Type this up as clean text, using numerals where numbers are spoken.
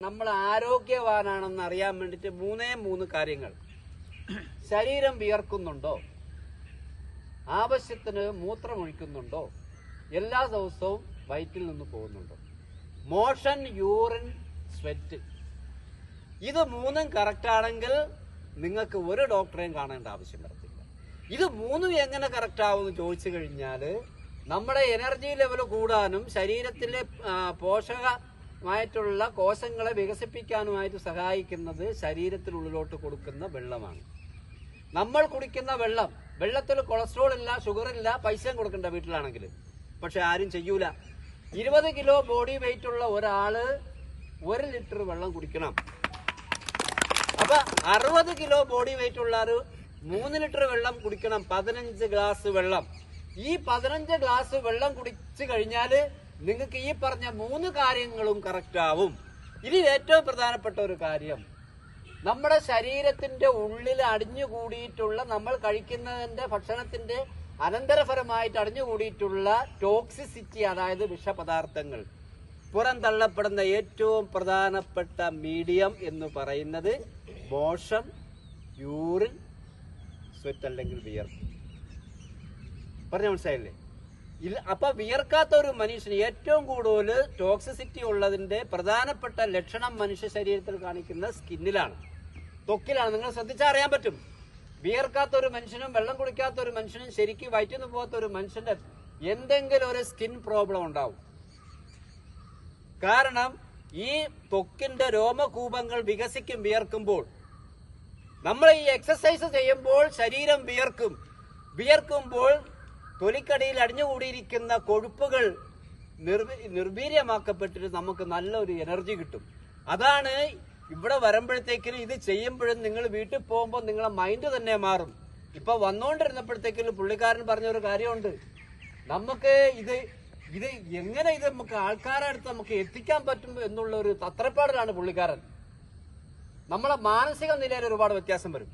നമ്മൾ ആരോഗ്യവാനാണെന്ന് അറിയാൻ വേണ്ടിയിട്ട് മൂന്ന് കാര്യങ്ങൾ. ശരീരം വിയർക്കുന്നുണ്ടോ, ആവശ്യത്തിന് മൂത്രമൊഴിക്കുന്നുണ്ടോ, എല്ലാ ദിവസവും വയറ്റിൽ നിന്ന് പോകുന്നുണ്ടോ, മോഷൻ, യൂറിൻ, സ്വെറ്റ്, ഇത് മൂന്നും കറക്റ്റ് ആണെങ്കിൽ നിങ്ങൾക്ക് ഒരു ഡോക്ടറെയും കാണേണ്ട ആവശ്യം വരത്തില്ല. ഇത് മൂന്നും എങ്ങനെ കറക്റ്റ് ആവുമെന്ന് ചോദിച്ചു കഴിഞ്ഞാൽ നമ്മുടെ എനർജി ലെവൽ കൂടാനും ശരീരത്തിലെ പോഷകമായിട്ടുള്ള കോശങ്ങളെ വികസിപ്പിക്കാനുമായിട്ട് സഹായിക്കുന്നത് ശരീരത്തിനുള്ളിലോട്ട് കൊടുക്കുന്ന വെള്ളമാണ്. നമ്മൾ കുടിക്കുന്ന വെള്ളത്തിൽ കൊളസ്ട്രോൾ ഇല്ല, ഷുഗർ ഇല്ല, പൈസയും കൊടുക്കണ്ട വീട്ടിലാണെങ്കിൽ. പക്ഷെ ആരും ചെയ്യൂല. 20 കിലോ ബോഡി വെയിറ്റ് ഉള്ള ഒരാള് 1 ലിറ്റർ വെള്ളം കുടിക്കണം. അപ്പൊ 60 കിലോ ബോഡി വെയിറ്റ് ഉള്ള 3 ലിറ്റർ വെള്ളം കുടിക്കണം, 15 ഗ്ലാസ് വെള്ളം. ഈ 15 ഗ്ലാസ് വെള്ളം കുടിച്ചു കഴിഞ്ഞാല് നിങ്ങൾക്ക് ഈ പറഞ്ഞ 3 കാര്യങ്ങളും കറക്റ്റ് ആവും. ഇനി ഏറ്റവും പ്രധാനപ്പെട്ട ഒരു കാര്യം, നമ്മുടെ ശരീരത്തിന്റെ ഉള്ളിൽ അടിഞ്ഞുകൂടിയിട്ടുള്ള, നമ്മൾ കഴിക്കുന്നതിന്റെ ഭക്ഷണത്തിന്റെ അനന്തരഫലമായിട്ട് അടിഞ്ഞുകൂടിയിട്ടുള്ള ടോക്സിസിറ്റി, അതായത് വിഷപദാർത്ഥങ്ങൾ പുറന്തള്ളപ്പെടുന്ന ഏറ്റവും പ്രധാനപ്പെട്ട മീഡിയം എന്ന് പറയുന്നത് മോഷൻ, യൂറിൻ, സ്വെറ്റ് അല്ലെങ്കിൽ വിയർപ്പ്. പറഞ്ഞ മനസ്സിലായില്ലേ? അപ്പൊ വിയർക്കാത്ത ഒരു മനുഷ്യന് ഏറ്റവും കൂടുതൽ ടോക്സിസിറ്റി ഉള്ളതിന്റെ പ്രധാനപ്പെട്ട ലക്ഷണം മനുഷ്യ ശരീരത്തിൽ കാണിക്കുന്ന സ്കിന്നിലാണ്, ത്വക്കിലാണ്. നിങ്ങൾ ശ്രദ്ധിച്ചാൽ അറിയാൻ പറ്റും. വിയർക്കാത്ത ഒരു മനുഷ്യനും വെള്ളം കുടിക്കാത്ത ഒരു മനുഷ്യനും ശരിക്കും വയറ്റിന്ന് പോകാത്ത ഒരു മനുഷ്യന്റെ എന്തെങ്കിലും ഒരു സ്കിൻ പ്രോബ്ലം ഉണ്ടാവും. കാരണം ഈ ത്വക്കിന്റെ രോമകൂപങ്ങൾ വികസിക്കും വിയർക്കുമ്പോൾ. നമ്മൾ ഈ എക്സസൈസ് ചെയ്യുമ്പോൾ ശരീരം വിയർക്കുമ്പോൾ തൊലിക്കടിയിൽ അടിഞ്ഞുകൂടിയിരിക്കുന്ന കൊഴുപ്പുകൾ നിർവീര്യമാക്കപ്പെട്ടിട്ട് നമുക്ക് നല്ലൊരു എനർജി കിട്ടും. അതാണ് ഇവിടെ വരുമ്പോഴത്തേക്കിനും ഇത് ചെയ്യുമ്പോഴും നിങ്ങൾ വീട്ടിൽ പോകുമ്പോൾ നിങ്ങളെ മൈൻഡ് തന്നെ മാറും. ഇപ്പൊ വന്നുകൊണ്ടിരുന്നപ്പോഴത്തേക്കിനും പുള്ളിക്കാരൻ പറഞ്ഞൊരു കാര്യമുണ്ട്, നമുക്ക് ഇത് എങ്ങനെ ഇത് നമുക്ക് ആൾക്കാരുടെ അടുത്ത് നമുക്ക് എത്തിക്കാൻ പറ്റും എന്നുള്ള ഒരു തത്രപ്പാടിലാണ് പുള്ളിക്കാരൻ. നമ്മളെ മാനസിക നിലയിൽ ഒരുപാട് വ്യത്യാസം വരും.